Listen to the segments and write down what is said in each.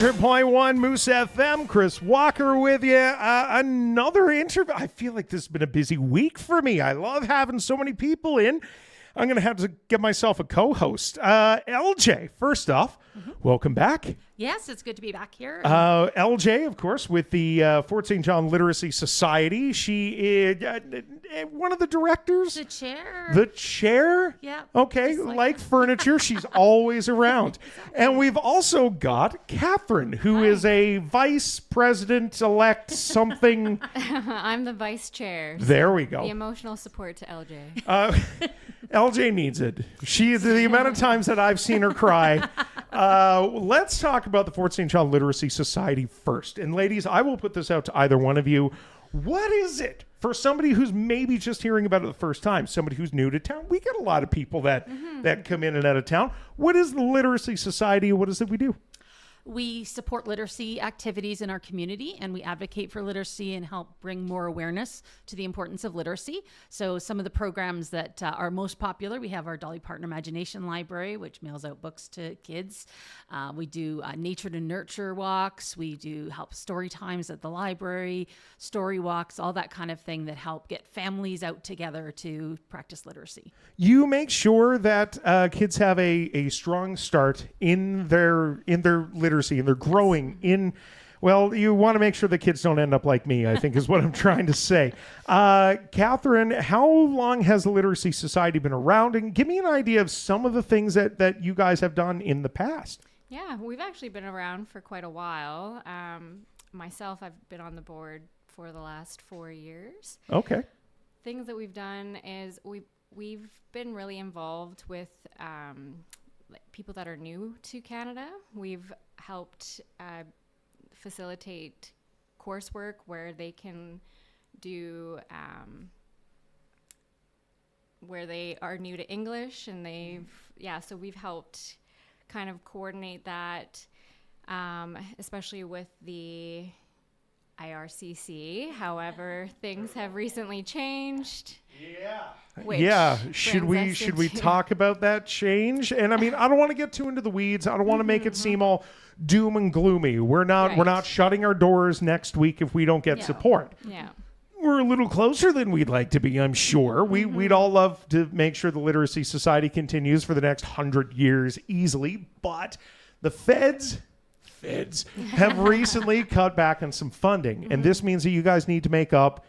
100.1 Moose FM, Chris Walker with you. Another interview. I feel like this has been a busy week for me. I love having so many people in. I'm going to have to get myself a co-host. LJ, first off, welcome back. Yes, it's good to be back here. LJ, of course, with the Fort St. John Literacy Society. She is one of the directors. The chair. The chair? Yeah. Okay, like furniture, she's always around. Exactly. And we've also got Catherine, who is a vice president-elect something. I'm the vice chair. There we go. The emotional support to LJ. LJ needs it. The amount of times that I've seen her cry. Let's talk about the Fort St. John Literacy Society first. And ladies, I will put this out to either one of you. What is it for somebody who's maybe just hearing about it the first time, somebody who's new to town? We get a lot of people that come in and out of town. What is the Literacy Society? What is it we do? We support literacy activities in our community, and we advocate for literacy and help bring more awareness to the importance of literacy. So some of the programs that are most popular, we have our Dolly Parton Imagination Library, which mails out books to kids. We do nature to nurture walks. We do help story times at the library, story walks, all that kind of thing that help get families out together to practice literacy. You make sure that kids have a strong start in their literacy, and they're growing in. Well, you want to make sure the kids don't end up like me, I think is what I'm trying to say. Catherine, how long has the Literacy Society been around? And give me an idea of some of the things that you guys have done in the past. Yeah, we've actually been around for quite a while. Myself, I've been on the board for the last 4 years. Okay. Things that we've done is we've been really involved with people that are new to Canada. We've helped facilitate coursework where they can do where they are new to English, and so we've helped kind of coordinate that, especially with the IRCC. However, things have recently changed. Yeah. Should we talk about that change? And I mean, I don't want to get too into the weeds. I don't want to make it seem all doom and gloomy. We're not shutting our doors next week if we don't get support. Yeah. We're a little closer than we'd like to be, I'm sure. We'd all love to make sure the Literacy Society continues for the next 100 years easily, but the feds have recently cut back on some funding, and this means that you guys need to make up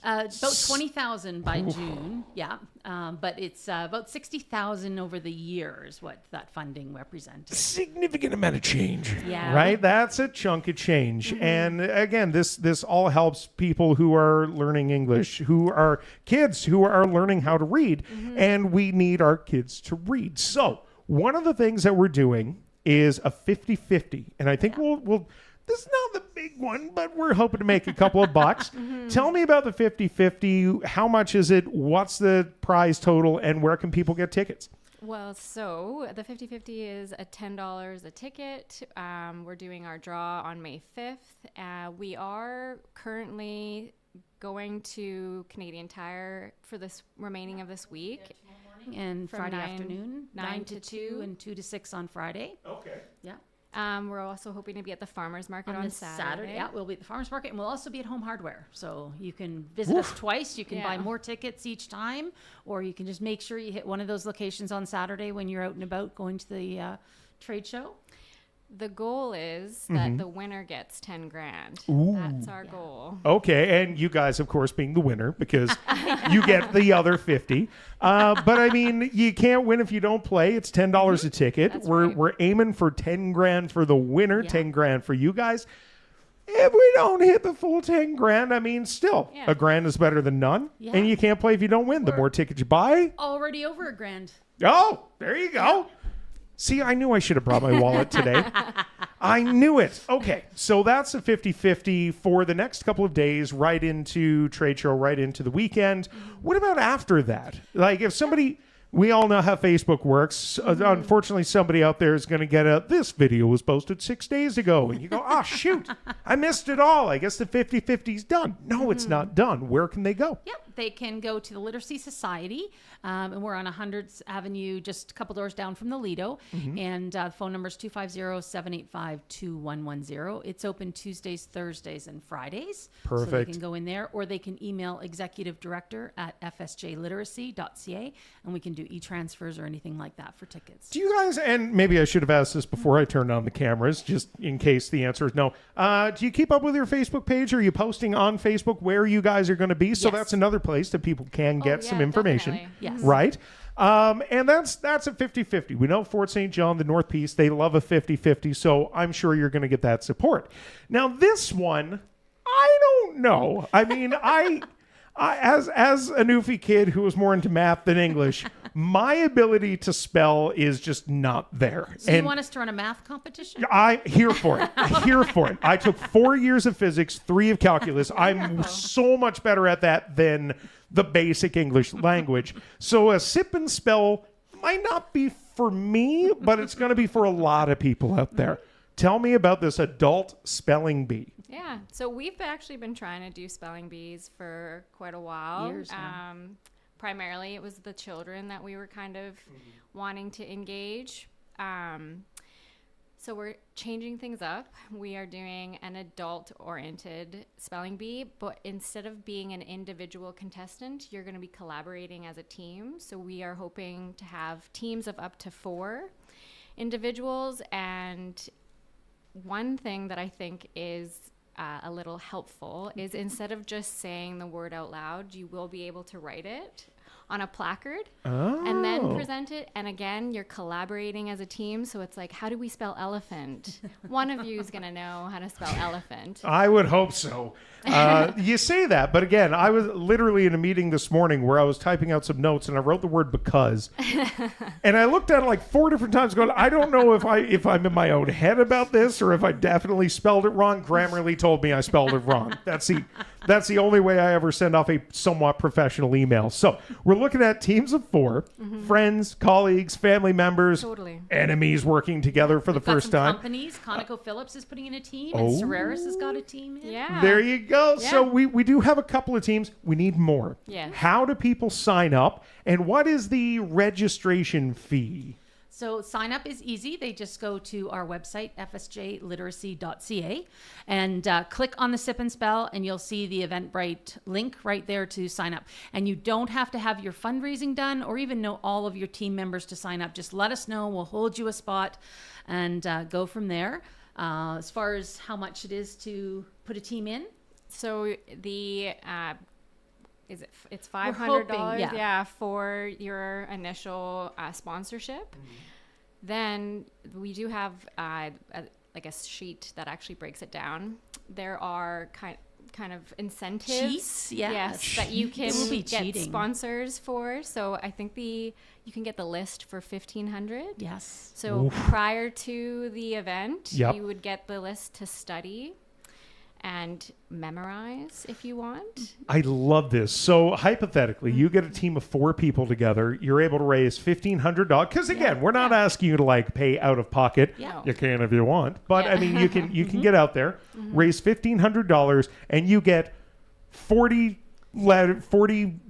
about 20,000 by June, but it's about 60,000 over the year is what that funding represents. Significant amount of change, yeah. Right? That's a chunk of change, and again, this all helps people who are learning English, who are kids who are learning how to read, and we need our kids to read. So one of the things that we're doing is a 50-50, and I think we'll this is not the big one, but we're hoping to make a couple of bucks. Tell me about the 50-50. How much is it? What's the prize total? And where can people get tickets? Well, so the 50-50 is a $10 a ticket. We're doing our draw on May 5th. We are currently going to Canadian Tire for this remaining of this week. And From Friday 9 afternoon, 9 to 2 and 2 to 6 on Friday. Okay. Yeah. We're also hoping to be at the farmers market on Saturday. Yeah, we'll be at the farmers market, and we'll also be at Home Hardware. So you can visit us twice. You can buy more tickets each time, or you can just make sure you hit one of those locations on Saturday when you're out and about going to the trade show. The goal is that the winner gets 10 grand. Ooh. That's our goal. Okay, and you guys, of course, being the winner because you get the other 50. But I mean, you can't win if you don't play. It's $10 a ticket. That's We're aiming for 10 grand for the winner, 10 grand for you guys. If we don't hit the full 10 grand, I mean, still, a grand is better than none. Yeah. And you can't play if you don't win. The more tickets you buy. Already over a grand. Oh, there you go. See, I knew I should have brought my wallet today. I knew it. Okay, so that's a 50-50 for the next couple of days, right into trade show, right into the weekend. What about after that? Like if somebody, we all know how Facebook works. Unfortunately, somebody out there is going to get this video was posted 6 days ago. And you go, oh, shoot, I missed it all. I guess the 50-50 is done. No, it's not done. Where can they go? Yep. they can go to the Literacy Society, and we're on 100th Avenue, just a couple doors down from the Lido. And the phone number is 250-785-2110. It's open Tuesdays, Thursdays, and Fridays. So they Perfect. can go in there, or they can email executive director at FSJLiteracy.ca, and we can do e-transfers or anything like that for tickets. Do you guys, and maybe I should have asked this before I turned on the cameras, just in case the answer is no. Do you keep up with your Facebook page? Are you posting on Facebook where you guys are going to be? So Yes. that's another place that people can get some information. Definitely. Yes. Right? And that's a 50-50. We know Fort St. John, the North Peace, they love a 50-50, so I'm sure you're going to get that support. Now, this one, I don't know. I mean, as a Newfie kid who was more into math than English, my ability to spell is just not there. So you want us to run a math competition? I'm here for it. Here for it. I took 4 years of physics, 3 of calculus. I'm so much better at that than the basic English language. So a sip and spell might not be for me, but it's going to be for a lot of people out there. Tell me about this adult spelling bee. Yeah, so we've actually been trying to do spelling bees for quite a while. Years now. Primarily, it was the children that we were kind of wanting to engage. So we're changing things up. We are doing an adult-oriented spelling bee, but instead of being an individual contestant, you're going to be collaborating as a team. So we are hoping to have teams of up to 4 individuals. And one thing that I think is a little helpful is instead of just saying the word out loud, you will be able to write it on a placard and then present it. And again, you're collaborating as a team. So it's like, how do we spell elephant? One of you is going to know how to spell elephant. I would hope so. You say that, but again, I was literally in a meeting this morning where I was typing out some notes and I wrote the word because, and I looked at it like 4 different times going, I don't know if I'm in my own head about this or if I definitely spelled it wrong. Grammarly told me I spelled it wrong. That's the only way I ever send off a somewhat professional email. So we're looking at teams of 4, friends, colleagues, family members, Totally. enemies working together for the We've got first some time. companies. ConocoPhillips is putting in a team, and Solaris has got a team in. Yeah. There you go. Yeah. So we do have a couple of teams. We need more. Yes. How do people sign up? And what is the registration fee? So sign up is easy. They just go to our website, FSJLiteracy.ca, and click on the Sip and Spell, and you'll see the Eventbrite link right there to sign up. And you don't have to have your fundraising done or even know all of your team members to sign up. Just let us know. We'll hold you a spot and go from there. As far as how much it is to put a team in, So the it's $500 hoping, yeah. for your initial sponsorship. Then we do have like a sheet that actually breaks it down. There are kind of incentives, Cheats? yes, that you can It will be get cheating. sponsors for. So I think you can get the list for $1,500. yes. So prior to the event, Yep. you would get the list to study and memorize if you want. I love this. So hypothetically, you get a team of 4 people together. You're able to raise $1,500. Because again, we're not asking you to like pay out of pocket. Yeah. You can if you want, but Yeah. I mean, you can get out there, raise $1,500, and you get 40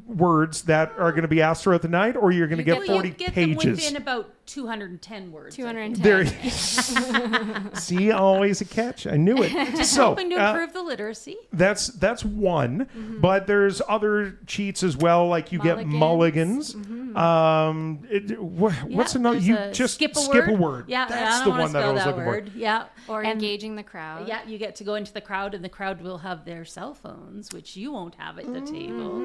words that are going to be asked throughout the night, or you're going to get 40 get pages. them within about 210 words. I think. 210. There, see, always a catch. I knew it. Just So hoping to improve the literacy. that's one, but there's other cheats as well. Like you get mulligans. What's another? There's You a just skip a word. Yeah, that's I the don't wanna one that I spell was that looking word. for. Yeah, Or And- engaging the crowd. Yeah, you get to go into the crowd, and the crowd will have their cell phones, which you won't have at the table.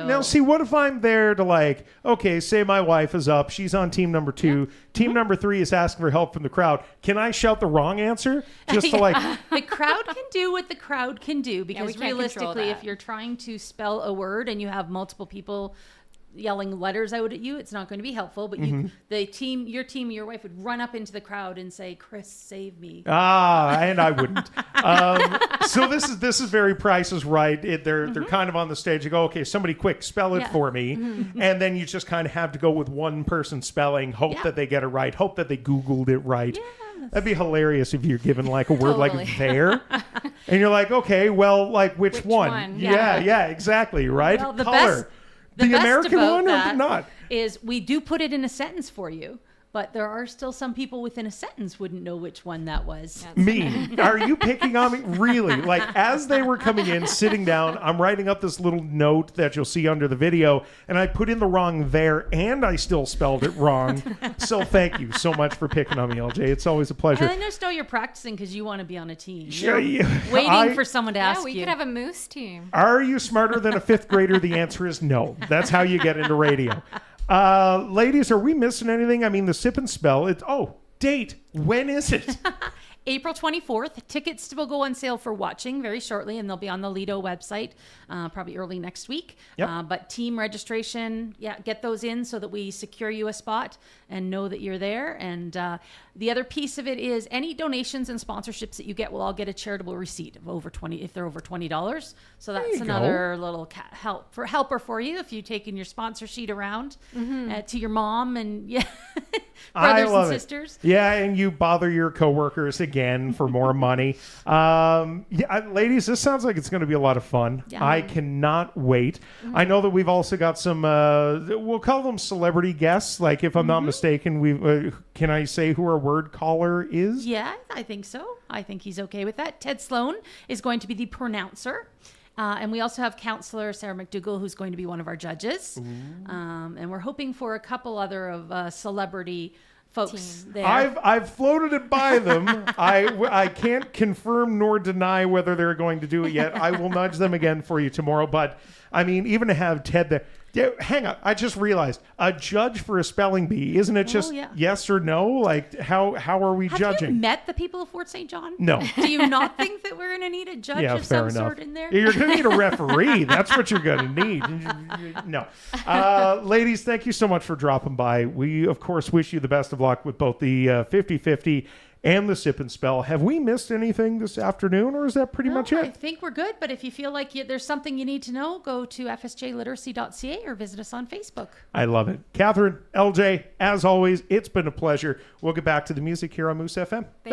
Now, see, what if I'm there to like, okay, say my wife is up, she's on team number 2, team number 3 is asking for help from the crowd. Can I shout the wrong answer just to like? The crowd can do what the crowd can do, because we can't control realistically, if that. you're trying to spell a word and you have multiple people yelling letters out at you, it's not going to be helpful. But your wife would run up into the crowd and say, "Chris, save me." And I wouldn't. So this is very Price is Right. They're kind of on the stage. You go, okay, somebody quick, spell it Yeah. for me, and then you just kind of have to go with one person spelling, hope Yeah. that they get it right, hope that they Googled it right. That'd be hilarious if you're given like a word Totally. like there. And you're like, okay, well, like which one? one? Yeah, exactly, right? Well, the Color. best American about one or that not? is we do put it in a sentence for you, but there are still some people within a sentence wouldn't know which one that was. Me. Are you picking on me? Really? Like, as they were coming in, sitting down, I'm writing up this little note that you'll see under the video, and I put in the wrong there, and I still spelled it wrong. So thank you so much for picking on me, LJ. It's always a pleasure. And I just know you're practicing because you want to be on a team. Sure, You're waiting for someone to ask we you. could have a moose team. Are you smarter than a fifth grader? The answer is no. That's how you get into radio. Ladies, are we missing anything? I mean, the sip and spell. Date. When is it? April 24th. Tickets will go on sale for watching very shortly, and they'll be on the Lido website probably early next week. Yep. But team registration, get those in so that we secure you a spot and know that you're there. And the other piece of it is any donations and sponsorships that you get will all get a charitable receipt of over 20 if they're over $20. So that's another little helper for you if you're taking your sponsor sheet around to your mom and brothers and sisters. Yeah, and you bother your coworkers again for more money. Ladies, this sounds like it's going to be a lot of fun. Yeah. I cannot wait. I know that we've also got some, we'll call them celebrity guests. Like, if I'm not mistaken, we can I say who our word caller is? Yeah, I think so. I think he's okay with that. Ted Sloan is going to be the pronouncer. And we also have counselor Sarah McDougall, who's going to be one of our judges. And we're hoping for a couple other of celebrity folks there. I've floated it by them. I can't confirm nor deny whether they're going to do it yet. I will nudge them again for you tomorrow. But I mean, even to have Ted there. Yeah, hang on. I just realized a judge for a spelling bee. Isn't it just yes or no? Like, how are we judging? Have you met the people of Fort St. John? No. Do you not think that we're going to need a judge of some sort in there? You're going to need a referee. That's what you're going to need. No. Ladies, thank you so much for dropping by. We, of course, wish you the best of luck with both the 50-50 and the sip and spell. Have we missed anything this afternoon, or is that pretty much it? I think we're good, but if you feel like there's something you need to know, go to FSJLiteracy.ca or visit us on Facebook. I love it. Catherine, LJ, as always, it's been a pleasure. We'll get back to the music here on Moose FM.